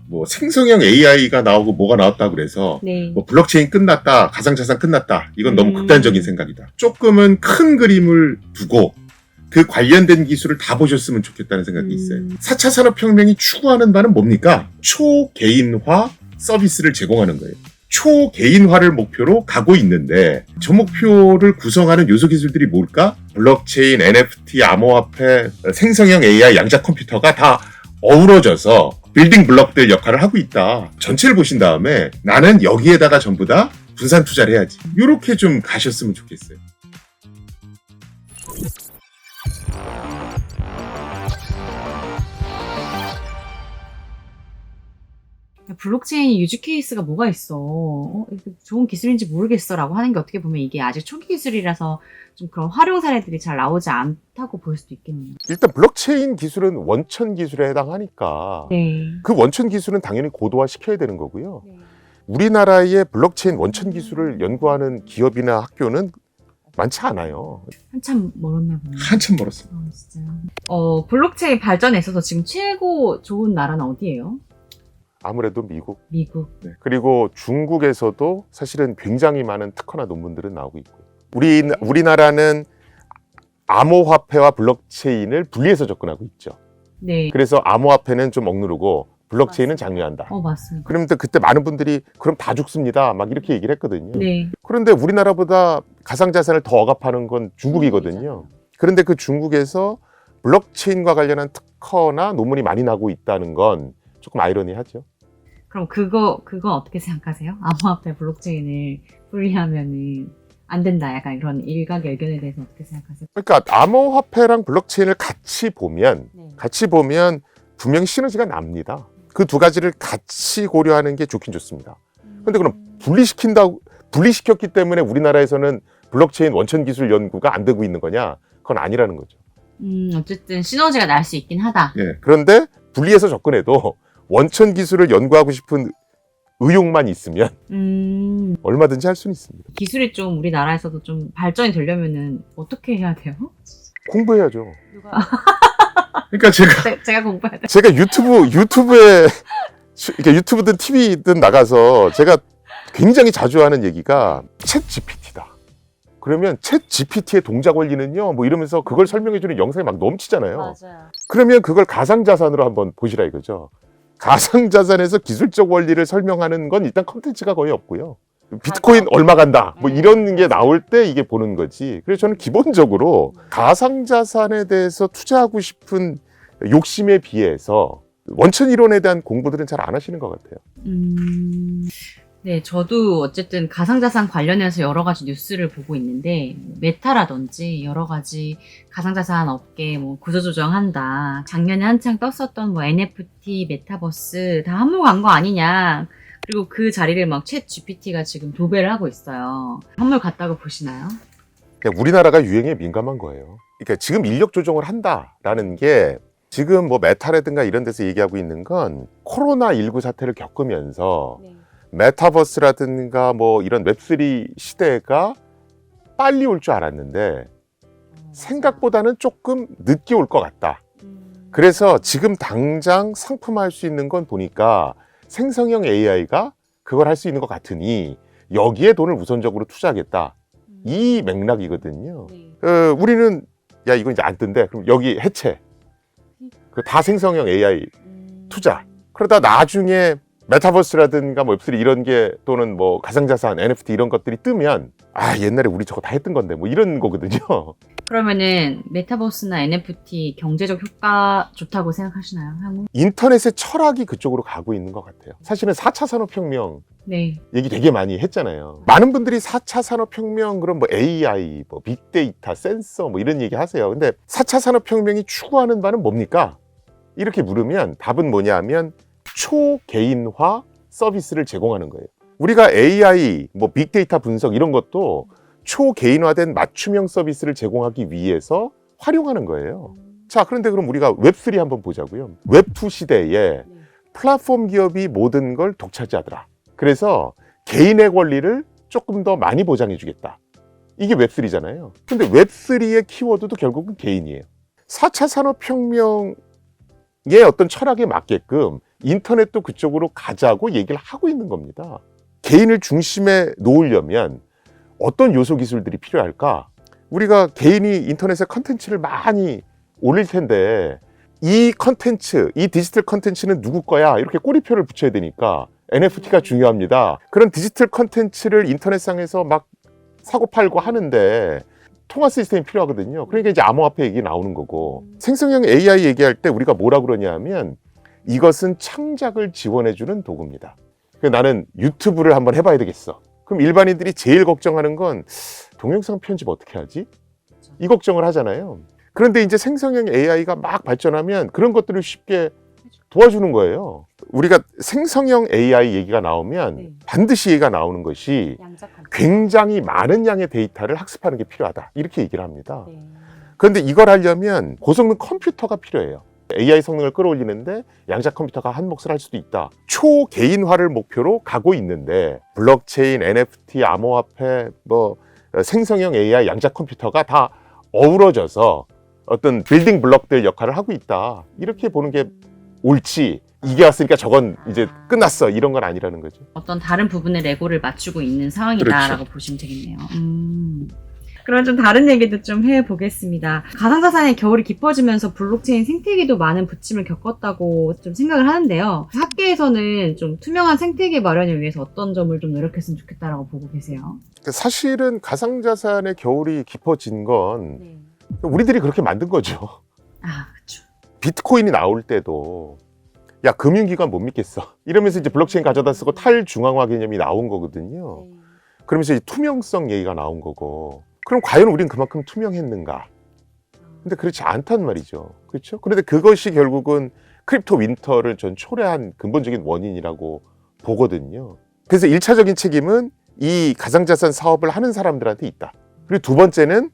뭐 생성형 AI가 나오고 뭐가 나왔다 그래서 네. 뭐 블록체인 끝났다, 가상자산 끝났다. 이건 너무 극단적인 생각이다. 조금은 큰 그림을 두고 그 관련된 기술을 다 보셨으면 좋겠다는 생각이 있어요. 4차 산업혁명이 추구하는 바는 뭡니까? 초개인화 서비스를 제공하는 거예요. 초개인화를 목표로 가고 있는데 저 목표를 구성하는 요소 기술들이 뭘까? 블록체인, NFT, 암호화폐, 생성형 AI, 양자 컴퓨터가 다 어우러져서 빌딩 블럭들 역할을 하고 있다. 전체를 보신 다음에 나는 여기에다가 전부 다 분산 투자를 해야지. 이렇게 좀 가셨으면 좋겠어요. 블록체인 유즈 케이스가 뭐가 있어? 이게 좋은 기술인지 모르겠어 라고 하는 게 어떻게 보면 이게 아직 초기 기술이라서 좀 그런 활용 사례들이 잘 나오지 않다고 볼 수도 있겠네요. 일단 블록체인 기술은 원천 기술에 해당하니까 네. 그 원천 기술은 당연히 고도화 시켜야 되는 거고요. 네. 우리나라의 블록체인 원천 기술을 연구하는 기업이나 학교는 많지 않아요. 한참 멀었나 보네요. 한참 멀었어요. 진짜. 블록체인 발전에 있어서 지금 최고 좋은 나라는 어디예요? 아무래도 미국. 미국. 네. 그리고 중국에서도 사실은 굉장히 많은 특허나 논문들은 나오고 있고요. 우리나라는 암호화폐와 블록체인을 분리해서 접근하고 있죠. 네. 그래서 암호화폐는 좀 억누르고 블록체인은 맞습니다. 장려한다. 맞습니다. 그러면 그때 많은 분들이 그럼 다 죽습니다. 막 이렇게 얘기를 했거든요. 네. 그런데 우리나라보다 가상자산을 더 억압하는 건 중국이거든요. 그런데 그 중국에서 블록체인과 관련한 특허나 논문이 많이 나고 있다는 건 조금 아이러니하죠. 그럼 그건 어떻게 생각하세요? 암호화폐 블록체인을 분리하면은 안 된다. 약간 이런 일각의 의견에 대해서 어떻게 생각하세요? 그러니까 암호화폐랑 블록체인을 같이 보면 분명히 시너지가 납니다. 그 두 가지를 같이 고려하는 게 좋긴 좋습니다. 그런데 그럼 분리시켰기 때문에 우리나라에서는 블록체인 원천 기술 연구가 안 되고 있는 거냐? 그건 아니라는 거죠. 어쨌든 시너지가 날 수 있긴 하다. 예. 그런데 분리해서 접근해도 원천 기술을 연구하고 싶은 의욕만 있으면 얼마든지 할 수는 있습니다. 기술이 좀 우리나라에서도 좀 발전이 되려면은 어떻게 해야 돼요? 공부해야죠. 누가? 그러니까 제가 공부해야 돼요. 제가 유튜브에 그러니까 유튜브든 TV든 나가서 제가 굉장히 자주 하는 얘기가 챗 GPT다. 그러면 챗 GPT의 동작 원리는요, 뭐 이러면서 그걸 설명해주는 영상이 막 넘치잖아요. 맞아요. 그러면 그걸 가상자산으로 한번 보시라 이거죠. 가상자산에서 기술적 원리를 설명하는 건 일단 컨텐츠가 거의 없고요. 비트코인 얼마 간다 뭐 이런 게 나올 때 이게 보는 거지. 그래서 저는 기본적으로 가상자산에 대해서 투자하고 싶은 욕심에 비해서 원천 이론에 대한 공부들은 잘 안 하시는 것 같아요. 네, 저도 어쨌든 가상자산 관련해서 여러 가지 뉴스를 보고 있는데 메타라든지 여러 가지 가상자산 업계 뭐 구조조정한다. 작년에 한창 떴었던 뭐 NFT, 메타버스 다 한몫한 거 아니냐. 그리고 그 자리를 막 챗 GPT가 지금 도배를 하고 있어요. 한몫 같다고 보시나요? 그러니까 우리나라가 유행에 민감한 거예요. 그러니까 지금 인력 조정을 한다라는 게 지금 뭐 메타라든가 이런 데서 얘기하고 있는 건 코로나19 사태를 겪으면서 메타버스라든가 뭐 이런 웹3 시대가 빨리 올 줄 알았는데 생각보다는 조금 늦게 올 것 같다. 그래서 지금 당장 상품화할 수 있는 건 보니까 생성형 AI가 그걸 할 수 있는 것 같으니 여기에 돈을 우선적으로 투자하겠다. 이 맥락이거든요. 우리는 야 이거 이제 안 뜬대. 그럼 여기 해체. 다 생성형 AI 투자. 그러다 나중에 메타버스라든가 뭐 웹3 이런 게 또는 뭐 가상자산, NFT 이런 것들이 뜨면 옛날에 우리 저거 다 했던 건데 뭐 이런 거거든요. 그러면은 메타버스나 NFT 경제적 효과 좋다고 생각하시나요? 한국? 인터넷의 철학이 그쪽으로 가고 있는 것 같아요. 사실은 4차 산업혁명 얘기 되게 많이 했잖아요. 많은 분들이 4차 산업혁명 그럼 뭐 AI, 뭐 빅데이터, 센서 뭐 이런 얘기 하세요. 근데 4차 산업혁명이 추구하는 바는 뭡니까? 이렇게 물으면 답은 뭐냐 하면 초개인화 서비스를 제공하는 거예요. 우리가 AI, 뭐 빅데이터 분석 이런 것도 초개인화된 맞춤형 서비스를 제공하기 위해서 활용하는 거예요. 자, 그런데 그럼 우리가 웹3 한번 보자고요. 웹2 시대에 플랫폼 기업이 모든 걸 독차지하더라. 그래서 개인의 권리를 조금 더 많이 보장해 주겠다. 이게 웹3잖아요. 근데 웹3의 키워드도 결국은 개인이에요. 4차 산업혁명의 어떤 철학에 맞게끔 인터넷도 그쪽으로 가자고 얘기를 하고 있는 겁니다. 개인을 중심에 놓으려면 어떤 요소 기술들이 필요할까? 우리가 개인이 인터넷에 컨텐츠를 많이 올릴 텐데 이 컨텐츠, 이 디지털 컨텐츠는 누구 거야? 이렇게 꼬리표를 붙여야 되니까 NFT가 중요합니다. 그런 디지털 컨텐츠를 인터넷상에서 막 사고 팔고 하는데 통화 시스템이 필요하거든요. 그러니까 이제 암호화폐 얘기 나오는 거고, 생성형 AI 얘기할 때 우리가 뭐라 그러냐면 이것은 창작을 지원해주는 도구입니다. 나는 유튜브를 한번 해봐야 되겠어. 그럼 일반인들이 제일 걱정하는 건 동영상 편집 어떻게 하지? 이 걱정을 하잖아요. 그런데 이제 생성형 AI가 막 발전하면 그런 것들을 쉽게 도와주는 거예요. 우리가 생성형 AI 얘기가 나오면 반드시 얘기가 나오는 것이 굉장히 많은 양의 데이터를 학습하는 게 필요하다. 이렇게 얘기를 합니다. 그런데 이걸 하려면 고성능 컴퓨터가 필요해요. AI 성능을 끌어올리는데 양자 컴퓨터가 한 몫을 할 수도 있다. 초개인화를 목표로 가고 있는데 블록체인, NFT, 암호화폐, 생성형 AI, 양자 컴퓨터가 다 어우러져서 어떤 빌딩 블록들 역할을 하고 있다. 이렇게 보는 게 옳지. 이게 왔으니까 저건 이제 끝났어. 이런 건 아니라는 거죠. 어떤 다른 부분에 레고를 맞추고 있는 상황이다라고 그렇죠. 보시면 되겠네요. 그럼 좀 다른 얘기도 좀 해보겠습니다. 가상자산의 겨울이 깊어지면서 블록체인 생태계도 많은 부침을 겪었다고 좀 생각을 하는데요. 학계에서는 좀 투명한 생태계 마련을 위해서 어떤 점을 좀 노력했으면 좋겠다라고 보고 계세요? 사실은 가상자산의 겨울이 깊어진 건 우리들이 그렇게 만든 거죠. 아, 그렇죠. 비트코인이 나올 때도 야, 금융기관 못 믿겠어. 이러면서 이제 블록체인 가져다 쓰고 탈중앙화 개념이 나온 거거든요. 그러면서 이제 투명성 얘기가 나온 거고. 그럼 과연 우린 그만큼 투명했는가? 근데 그렇지 않단 말이죠. 그렇죠? 그런데 그것이 결국은 크립토 윈터를 전 초래한 근본적인 원인이라고 보거든요. 그래서 1차적인 책임은 이 가상자산 사업을 하는 사람들한테 있다. 그리고 두 번째는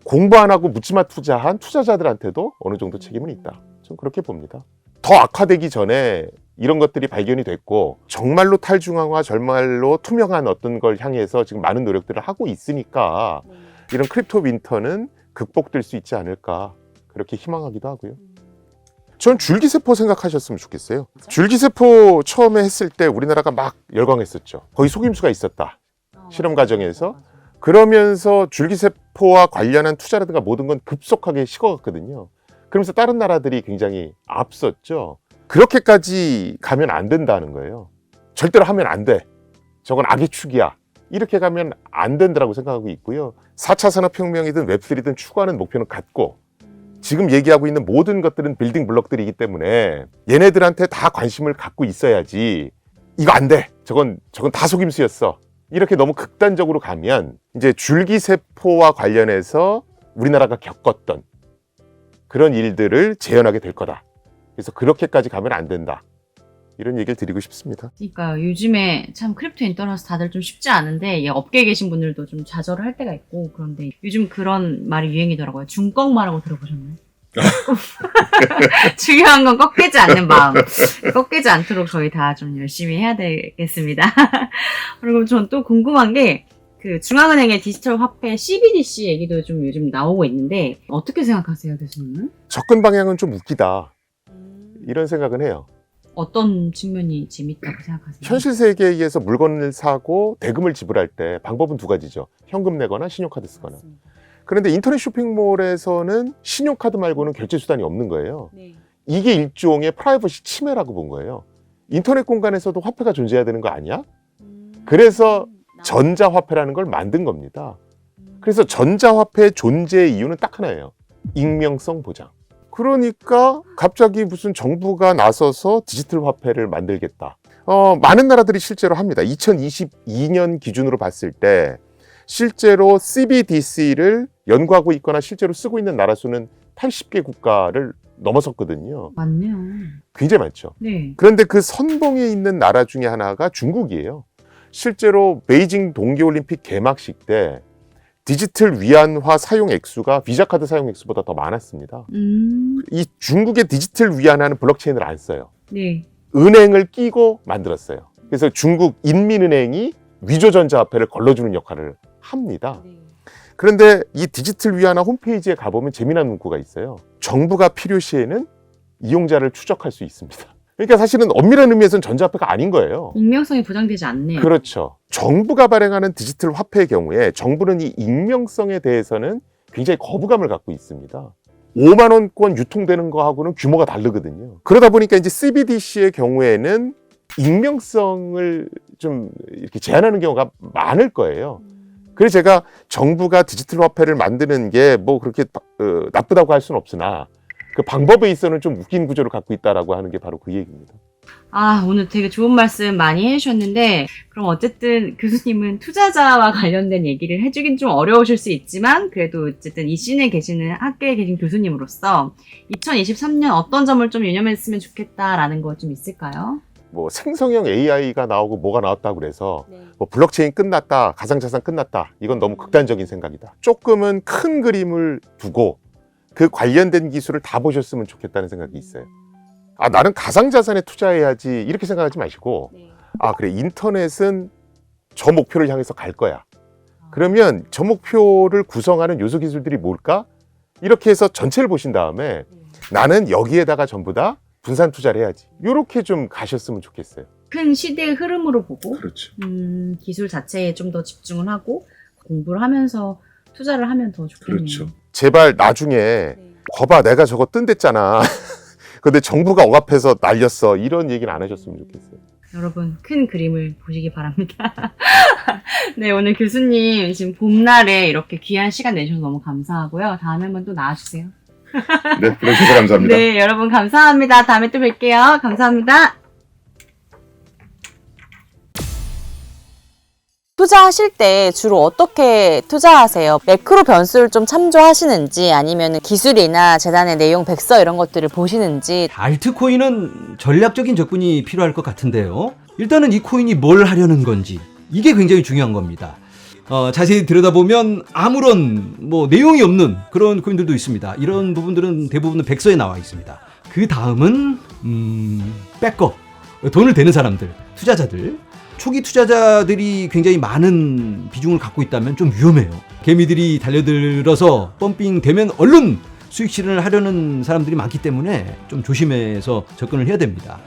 공부 안 하고 묻지마 투자한 투자자들한테도 어느 정도 책임은 있다. 전 그렇게 봅니다. 더 악화되기 전에 이런 것들이 발견이 됐고 정말로 탈중앙화, 정말로 투명한 어떤 걸 향해서 지금 많은 노력들을 하고 있으니까 이런 크립토 윈터는 극복될 수 있지 않을까 그렇게 희망하기도 하고요. 전 줄기세포 생각하셨으면 좋겠어요. 줄기세포 처음에 했을 때 우리나라가 막 열광했었죠. 거의 속임수가 있었다. 실험 과정에서. 그러면서 줄기세포와 관련한 투자라든가 모든 건 급속하게 식어갔거든요. 그러면서 다른 나라들이 굉장히 앞섰죠. 그렇게까지 가면 안 된다는 거예요. 절대로 하면 안 돼. 저건 악의 축이야. 이렇게 가면 안 된다고 생각하고 있고요. 4차 산업혁명이든 웹3든 추구하는 목표는 같고 지금 얘기하고 있는 모든 것들은 빌딩 블록들이기 때문에 얘네들한테 다 관심을 갖고 있어야지. 이거 안 돼. 저건 다 속임수였어. 이렇게 너무 극단적으로 가면 이제 줄기세포와 관련해서 우리나라가 겪었던 그런 일들을 재현하게 될 거다. 그래서 그렇게까지 가면 안 된다. 이런 얘기를 드리고 싶습니다. 그러니까 요즘에 참 크립토 인터넷 다들 좀 쉽지 않은데 업계에 계신 분들도 좀 좌절을 할 때가 있고 그런데 요즘 그런 말이 유행이더라고요. 중꺾마라고 들어보셨나요? 중요한 건 꺾이지 않는 마음. 꺾이지 않도록 저희 다 좀 열심히 해야 되겠습니다. 그리고 전 또 궁금한 게 그 중앙은행의 디지털 화폐 CBDC 얘기도 좀 요즘 나오고 있는데 어떻게 생각하세요, 교수님은? 접근 방향은 좀 웃기다. 이런 생각은 해요. 어떤 측면이 재밌다고 생각하세요? 현실 세계에서 물건을 사고 대금을 지불할 때 방법은 두 가지죠. 현금 내거나 신용카드 쓰거나. 맞습니다. 그런데 인터넷 쇼핑몰에서는 신용카드 말고는 결제 수단이 없는 거예요. 네. 이게 일종의 프라이버시 침해라고 본 거예요. 인터넷 공간에서도 화폐가 존재해야 되는 거 아니야? 그래서 전자화폐라는 걸 만든 겁니다. 그래서 전자화폐의 존재의 이유는 딱 하나예요. 익명성 보장. 그러니까 갑자기 무슨 정부가 나서서 디지털 화폐를 만들겠다. 많은 나라들이 실제로 합니다. 2022년 기준으로 봤을 때 실제로 CBDC를 연구하고 있거나 실제로 쓰고 있는 나라 수는 80개 국가를 넘어섰거든요. 맞네요. 굉장히 많죠. 네. 그런데 그 선봉에 있는 나라 중에 하나가 중국이에요. 실제로 베이징 동계올림픽 개막식 때 디지털 위안화 사용 액수가 비자카드 사용 액수보다 더 많았습니다. 이 중국의 디지털 위안화는 블록체인을 안 써요. 네. 은행을 끼고 만들었어요. 그래서 중국 인민은행이 위조 전자화폐를 걸러주는 역할을 합니다. 그런데 이 디지털 위안화 홈페이지에 가보면 재미난 문구가 있어요. 정부가 필요시에는 이용자를 추적할 수 있습니다. 그러니까 사실은 엄밀한 의미에서는 전자화폐가 아닌 거예요. 익명성이 보장되지 않네요. 그렇죠. 정부가 발행하는 디지털 화폐의 경우에 정부는 이 익명성에 대해서는 굉장히 거부감을 갖고 있습니다. 5만 원권 유통되는 거하고는 규모가 다르거든요. 그러다 보니까 이제 CBDC의 경우에는 익명성을 좀 이렇게 제한하는 경우가 많을 거예요. 그래서 제가 정부가 디지털 화폐를 만드는 게 뭐 그렇게 나쁘다고 할 수는 없으나 그 방법에 있어서는 좀 웃긴 구조를 갖고 있다라고 하는 게 바로 그 얘기입니다. 아, 오늘 되게 좋은 말씀 많이 해주셨는데, 그럼 어쨌든 교수님은 투자자와 관련된 얘기를 해주긴 좀 어려우실 수 있지만, 그래도 어쨌든 이 씬에 계시는 학계에 계신 교수님으로서 2023년 어떤 점을 좀 유념했으면 좋겠다라는 거 좀 있을까요? 뭐 생성형 AI가 나오고 뭐가 나왔다고 그래서 뭐 블록체인 끝났다, 가상자산 끝났다, 이건 너무 극단적인 생각이다. 조금은 큰 그림을 두고 그 관련된 기술을 다 보셨으면 좋겠다는 생각이 있어요. 아, 나는 가상자산에 투자해야지 이렇게 생각하지 마시고, 아, 그래, 인터넷은 저 목표를 향해서 갈 거야. 그러면 저 목표를 구성하는 요소 기술들이 뭘까? 이렇게 해서 전체를 보신 다음에 나는 여기에다가 전부 다 분산 투자를 해야지. 이렇게 좀 가셨으면 좋겠어요. 큰 시대의 흐름으로 보고, 그렇죠. 기술 자체에 좀 더 집중을 하고 공부를 하면서 투자를 하면 더 좋겠네요. 그렇죠. 제발 나중에 거봐, 내가 저거 뜬댔잖아. 근데 정부가 억압해서 날렸어. 이런 얘기는 안 하셨으면 좋겠어요. 여러분, 큰 그림을 보시기 바랍니다. 네, 오늘 교수님 지금 봄날에 이렇게 귀한 시간 내주셔서 너무 감사하고요. 다음에 한번 또 나와주세요. 네, 불러주셔서 감사합니다. 네, 여러분 감사합니다. 다음에 또 뵐게요. 감사합니다. 투자하실 때 주로 어떻게 투자하세요? 매크로 변수를 좀 참조하시는지 아니면 기술이나 재단의 내용 백서 이런 것들을 보시는지. 알트코인은 전략적인 접근이 필요할 것 같은데요. 일단은 이 코인이 뭘 하려는 건지 이게 굉장히 중요한 겁니다. 자세히 들여다보면 아무런 내용이 없는 그런 코인들도 있습니다. 이런 부분들은 대부분 백서에 나와 있습니다. 그 다음은 백업, 돈을 대는 사람들, 투자자들. 초기 투자자들이 굉장히 많은 비중을 갖고 있다면 좀 위험해요. 개미들이 달려들어서 펌핑 되면 얼른 수익 실현을 하려는 사람들이 많기 때문에 좀 조심해서 접근을 해야 됩니다.